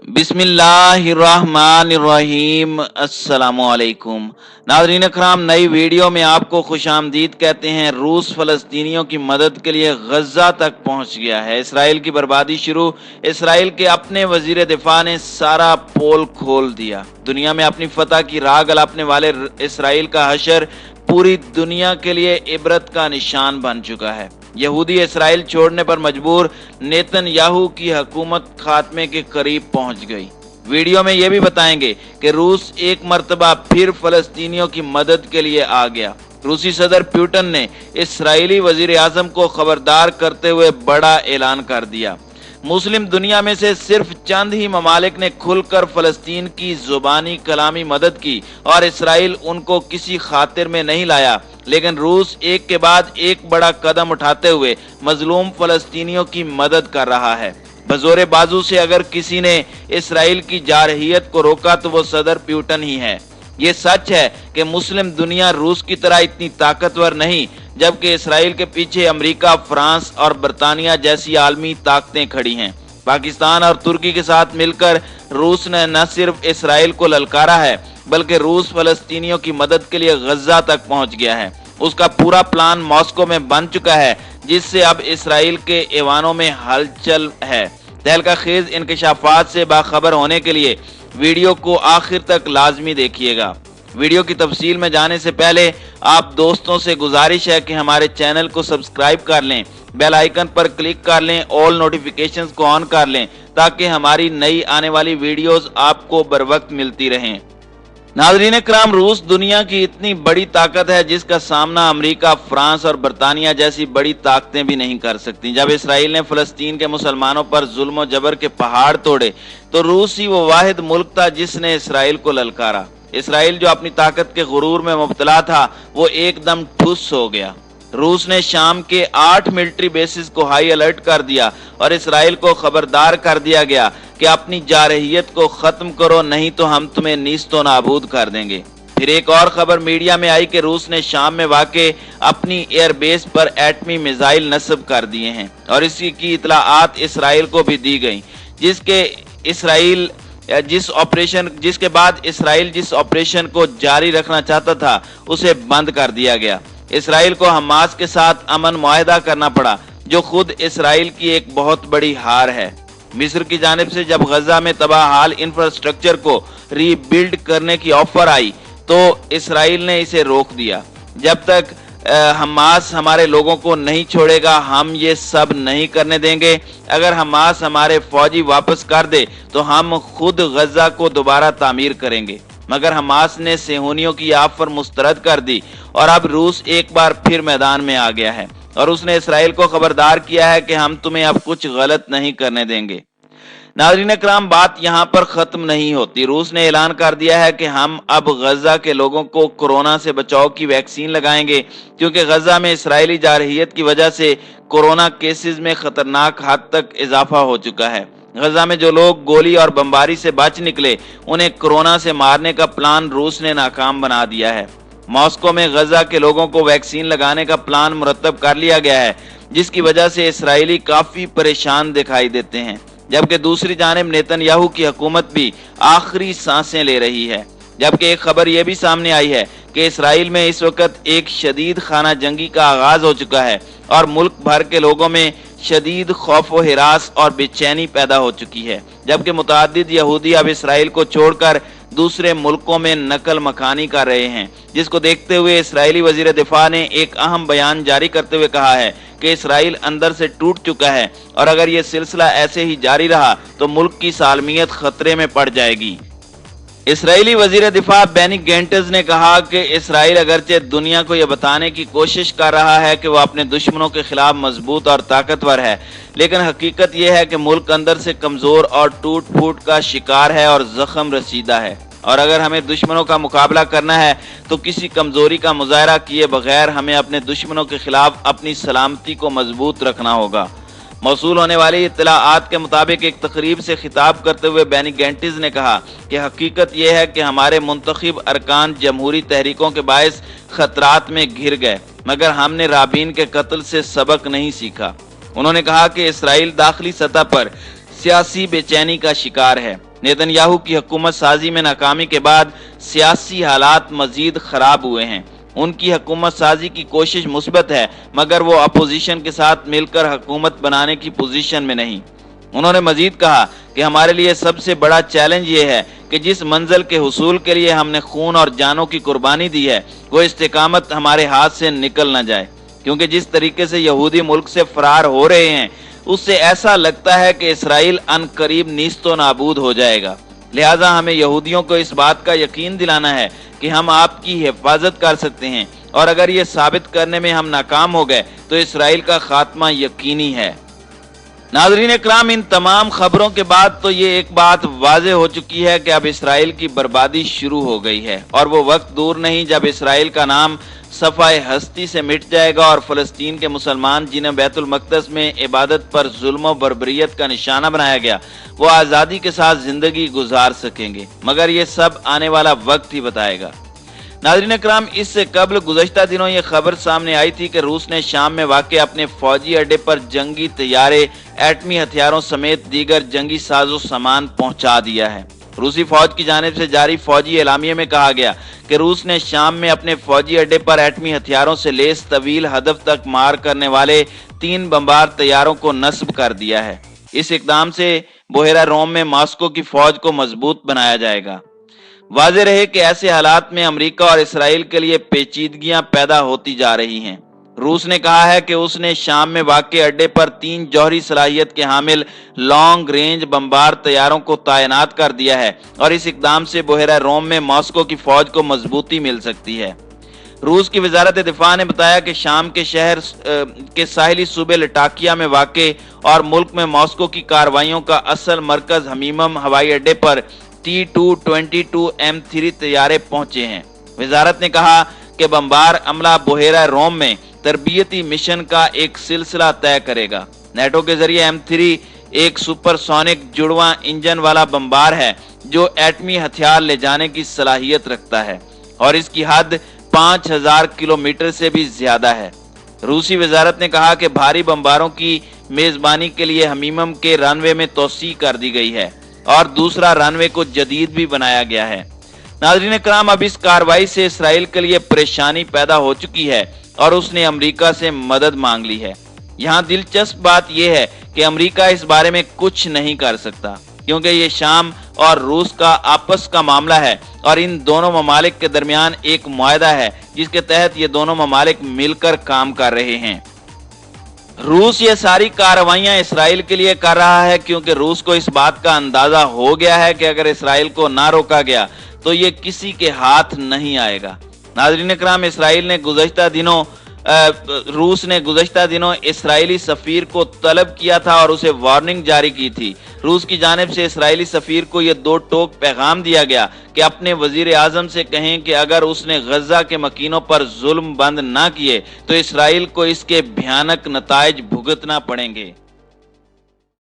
बिस्मिल्लाहिर्रहमानिर्रहीम। अस्सलामुअलैकुम नाज़रीन अकराम, नई वीडियो में आपको खुशामदीद कहते हैं। रूस फ़लस्तीनियों की मदद के लिए गज़ा तक पहुंच गया है। इसराइल की बर्बादी शुरू। इसराइल के अपने वज़ीर दिफा ने सारा पोल खोल दिया। दुनिया में अपनी फतह की राह गलापने वाले इसराइल का हशर पूरी दुनिया के लिए इबरत का निशान बन चुका है। यहूदी इसराइल छोड़ने पर मजबूर, नेतन्याहू की हुकूमत खात्मे के करीब पहुंच गई। वीडियो में यह भी बताएंगे कि रूस एक मर्तबा फिर फलस्तीनियों की मदद के लिए आ गया। रूसी सदर पुतिन ने इसराइली वजीर आजम को खबरदार करते हुए बड़ा ऐलान कर दिया। मुस्लिम दुनिया में से सिर्फ चंद ही ममालिक ने खुलकर फलस्तीन की जुबानी कलामी मदद की और इसराइल उनको किसी खातिर में नहीं लाया, लेकिन रूस एक के बाद एक बड़ा कदम उठाते हुए मजलूम फलस्तीनियों की मदद कर रहा है। बजोरे बाजू से अगर किसी ने इसराइल की जारहियत को रोका तो वो सदर पुतिन ही है। ये सच है कि मुस्लिम दुनिया रूस की तरह इतनी ताकतवर नहीं, जबकि इसराइल के पीछे अमेरिका, फ्रांस और बरतानिया जैसी आलमी ताकतें खड़ी हैं। पाकिस्तान और तुर्की के साथ मिलकर रूस ने न सिर्फ इसराइल को ललकारा है, बल्कि रूस फलस्तीनियों की मदद के लिए गजा तक पहुंच गया है। उसका पूरा प्लान मॉस्को में बन चुका है, जिससे अब इसराइल के ऐवानों में हलचल है। तहलका खेज इंकशाफात से बाखबर होने के लिए वीडियो को आखिर तक लाजमी देखिएगा। वीडियो की तफसील में जाने से पहले आप दोस्तों से गुजारिश है कि हमारे चैनल को सब्सक्राइब कर लें, बेल आइकन पर क्लिक कर लें, ऑल नोटिफिकेशंस को ऑन कर लें, ताकि हमारी नई आने वाली वीडियोस आपको बर वक्त मिलती रहें। नाज़रीन कराम, रूस दुनिया की इतनी बड़ी ताकत है जिसका सामना अमेरिका, फ्रांस और बरतानिया जैसी बड़ी ताकतें भी नहीं कर सकती। जब इसराइल ने फलस्तीन के मुसलमानों पर जुल्म और जबर के पहाड़ तोड़े तो रूस ही वो वाहिद मुल्क था जिसने इसराइल को ललकारा। इसराइल जो अपनी ताकत के गुरूर में मुब्तला था, वो एकदम ठुस हो गया। रूस ने शाम के 8 मिलिट्री बेसिस को हाई अलर्ट कर दिया और इसराइल को खबरदार कर दिया गया कि अपनी जारहियत को खत्म करो, नहीं तो हम तुम्हें नीस्तो नाबूद कर देंगे। फिर एक और खबर मीडिया में आई कि रूस ने शाम में वाक़े अपनी एयरबेस पर एटमी मिसाइल नस्ब कर दिए हैं और इसी की इतलाआत इसराइल को भी दी गई, जिसके बाद इसराइल जिस ऑपरेशन को जारी रखना चाहता था उसे बंद कर दिया गया। इसराइल को हमास के साथ अमन मुआहदा करना पड़ा, जो खुद इसराइल की एक बहुत बड़ी हार है। मिस्र की जानिब से जब गजा में तबाह हाल इंफ्रास्ट्रक्चर को रीबिल्ड करने की ऑफर आई तो इसराइल ने इसे रोक दिया। जब तक हमास हमारे लोगों को नहीं छोड़ेगा, हम ये सब नहीं करने देंगे। अगर हमास हमारे फौजी वापस कर दे तो हम खुद गजा को दोबारा तामीर करेंगे। मगर हमास ने सेहूनियों की ऑफर मुस्तरद कर दी और अब रूस एक बार फिर मैदान में आ गया है और उसने इसराइल को खबरदार किया है कि हम तुम्हें अब कुछ गलत नहीं करने देंगे। नाज़रीन कराम, बात यहाँ पर खत्म नहीं होती। रूस ने ऐलान कर दिया है कि हम अब गजा के लोगों को कोरोना से बचाव की वैक्सीन लगाएंगे, क्योंकि गजा में इसराइली जारहियत की वजह से कोरोना केसेस में खतरनाक हद तक इजाफा हो चुका है। गजा में जो लोग गोली और बमबारी से बच निकले, उन्हें कोरोना से मारने का प्लान रूस ने नाकाम बना दिया है। मॉस्को में गजा के लोगों को वैक्सीन लगाने का प्लान मुरतब कर लिया गया है, जिसकी वजह से इसराइली काफी परेशान दिखाई देते हैं, जबकि दूसरी जानिब नेतन्याहू की हुकूमत भी आखिरी सांसें ले रही है। जबकि एक खबर यह भी सामने आई है कि इसराइल में इस वक्त एक शदीद खाना जंगी का आगाज हो चुका है और मुल्क भर के लोगों में शदीद खौफ व हिरास और बेचैनी पैदा हो चुकी है, जबकि मुतअद्दिद यहूदी अब इसराइल को छोड़कर दूसरे मुल्कों में नकल मकानी कर रहे हैं, जिसको देखते हुए इसराइली वजीर दिफा ने एक अहम बयान जारी करते हुए कहा है कि इसराइल अंदर से टूट चुका है और अगर ये सिलसिला ऐसे ही जारी रहा तो मुल्क की सालमियत खतरे में पड़ जाएगी। इसराइली वजीर दिफा बेनी गेंट्स ने कहा कि इसराइल अगरचे दुनिया को यह बताने की कोशिश कर रहा है कि वह अपने दुश्मनों के खिलाफ मजबूत और ताकतवर है, लेकिन हकीकत यह है कि मुल्क अंदर से कमजोर और टूट फूट का शिकार है और जख्म रसीदा है। और अगर हमें दुश्मनों का मुकाबला करना है तो किसी कमजोरी का मुजाहरा किए बगैर हमें अपने दुश्मनों के खिलाफ अपनी सलामती को मजबूत रखना होगा। मौसूल होने वाली इत्तलाआत के मुताबिक एक तकरीब से खिताब करते हुए बेनी गेंट्स ने कहा कि हकीकत यह है कि हमारे मुंतखब अरकान जमहूरी तहरीकों के बायस खतरात में घिर गए, मगर हमने राबीन के कत्ल से सबक नहीं सीखा। उन्होंने कहा कि इसराइल दाखिली सतह पर सियासी बेचैनी का शिकार है। नेतन्याहू की हुकूमत साजी में नाकामी के बाद सियासी हालात मजीद खराब हुए हैं। उनकी हुकूमत साजी की कोशिश मुस्बत है, मगर वो अपोजिशन के साथ मिलकर हुकूमत बनाने की पोजीशन में नहीं। उन्होंने मजीद कहा कि हमारे लिए सबसे बड़ा चैलेंज ये है कि जिस मंजिल के हुसूल के लिए हमने खून और जानों की कुर्बानी दी है, वो इस्तिकामत हमारे हाथ से निकल न जाए, क्योंकि जिस तरीके से यहूदी मुल्क से फरार हो रहे हैं, उससे ऐसा लगता है कि इसराइल अनकरीब नीस्तो नाबूद हो जाएगा। लिहाजा हमें यहूदियों को इस बात का यकीन दिलाना है कि हम आपकी हिफाजत कर सकते हैं, और अगर ये साबित करने में हम नाकाम हो गए तो इसराइल का खात्मा यकीनी है। नाज़रीन इकराम, इन तमाम खबरों के बाद तो ये एक बात वाज़ेह हो चुकी है कि अब इसराइल की बर्बादी शुरू हो गई है, और वो वक्त दूर नहीं जब इसराइल का नाम सफ़ाए हस्ती से मिट जाएगा और फ़लस्तीन के मुसलमान जिन्हें बैतुल मक़दस में इबादत पर जुल्म और बर्बरियत का निशाना बनाया गया, वो आज़ादी के साथ ज़िंदगी गुजार सकेंगे। मगर ये सब आने वाला वक्त ही बताएगा। नाज़रीन इकराम, इससे कबल गुज़श्ता दिनों ये खबर सामने आई थी कि रूस ने शाम में वाक़े अपने फौजी अड्डे पर जंगी तैयारे, एटमी हथियारों समेत दीगर जंगी साजो सामान पहुंचा दिया है। रूसी फौज की जानिब से जारी फौजी एलामिये में कहा गया कि रूस ने शाम में अपने फौजी अड्डे पर एटमी हथियारों से लेस तवील हदफ तक मार करने वाले 3 बमबार तैयारों को नस्ब कर दिया है। इस इकदाम से बोहेरा रोम में मॉस्को की फौज को मजबूत बनाया जाएगा। वाज़ेह रहे कि ऐसे हालात में अमेरिका और इसराइल के लिए पेचीदगियां पैदा होती जा रही हैं। रूस ने कहा है कि उसने शाम में वाक़े अड्डे पर 3 जौहरी सलाहियत के हामिल लॉन्ग रेंज बमबार तैयारों को तैनात कर दिया है, और इस इकदाम से बोहेरा रोम में मॉस्को की फौज को मजबूती मिल सकती है। रूस की वजारत दिफा ने बताया कि शाम के शहर के साहिली सूबे लटाकिया में वाक़े और मुल्क में मॉस्को की कार्रवाइयों का असल मरकज हमीमम हवाई अड्डे पर T-222M3 तैयारे पहुंचे हैं। वजारत ने कहा कि बमबार अमला बोहेरा रोम में तरबियती मिशन का एक सिलसिला तय करेगा। नेटो के जरिए M3 एक सुपरसोनिक जुड़वा इंजन वाला बमबार है जो एटमी हथियार ले जाने की सलाहियत रखता है, और इसकी हद 5000 किलोमीटर से भी ज्यादा है। रूसी वजारत ने कहा कि भारी बमबारों की मेजबानी के लिए हमीमम के रनवे में तोसी कर दी गई है और दूसरा रनवे को जदीद भी बनाया गया है। नाज़रीन इकराम, अब इस कार्रवाई से इसराइल के लिए परेशानी पैदा हो चुकी है और उसने अमेरिका से मदद मांग ली है। यहाँ दिलचस्प बात यह है कि अमेरिका इस बारे में कुछ नहीं कर सकता, क्योंकि ये शाम और रूस का आपस का मामला है और इन दोनों ममालिक के दरमियान एक मुआहदा है जिसके तहत ये दोनों ममालिक मिलकर काम कर रहे हैं। रूस ये सारी कार्रवाइयां इसराइल के लिए कर रहा है क्योंकि रूस को इस बात का अंदाजा हो गया है कि अगर इसराइल को ना रोका गया तो ये किसी के हाथ नहीं आएगा। नाज़रीन इकराम, रूस ने गुज़श्ता दिनों इस्राएली सफीर को तलब किया था और उसे वार्निंग जारी की थी। रूस की जानिब से इस्राएली सफीर को यह 2 टोक पैगाम दिया गया कि अपने वजीर आजम से कहें कि अगर उसने गजा के मकीनों पर जुल्म बंद ना किए तो इसराइल को इसके भयानक नताइज भुगतना पड़ेंगे।